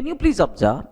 you please observe,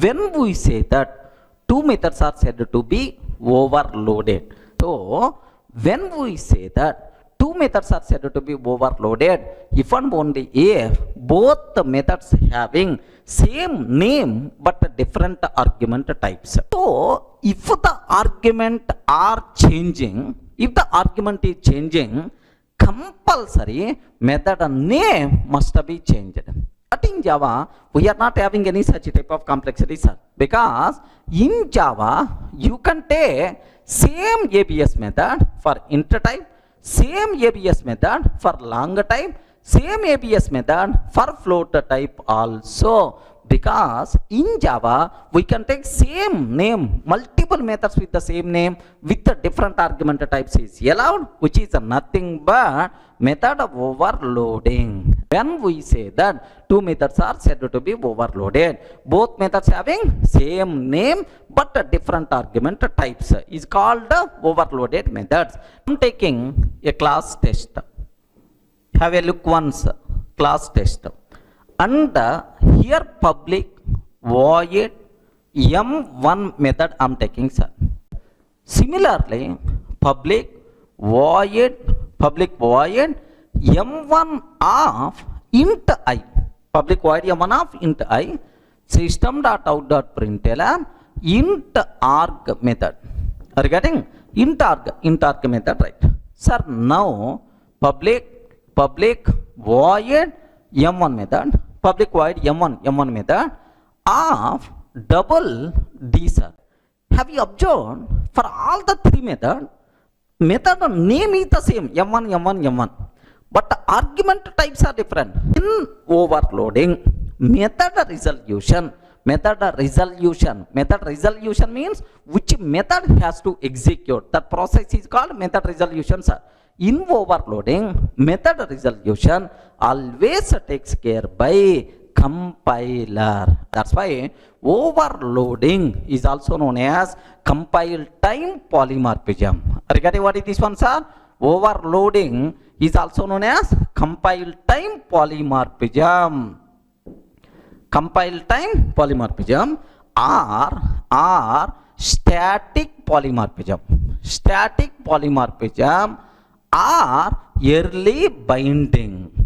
when we say that two methods are said to be overloaded. So when we say that two methods are said to be overloaded, if and only if both the methods having same name but different argument types. So if the argument are changing, if the argument is changing, compulsory method name must be changed. But in Java, we are not having any such type of complexity, sir. Because in Java, you can take same ABS method for int type, same ABS method for long type, same ABS method for float type also. Because in Java, we can take same name, multiple methods with the same name with the different argument types is allowed, which is nothing but method of overloading. When we say that two methods are said to be overloaded, both methods having same name but different argument types is called overloaded methods. I'm taking a class test. Have a look once, class test. And here public void m1 method I'm taking, sir. Similarly, public void m1 of int I, public void m1 of int I, system.out.println int arg method. Are you getting? Int arg method, right? Sir, now public void m1 method, public void m1 method of double d, sir. Have you observed for all the three method name is the same, m1, but the argument types are different. In overloading, method resolution means which method has to execute. That process is called method resolution, sir. In overloading, method resolution always takes care by compiler. That's why overloading is also known as compile time polymorphism. Are you getting what is this one, sir? Overloading is also known as compile time polymorphism. Compile time polymorphism or static polymorphism. Static polymorphism or early binding.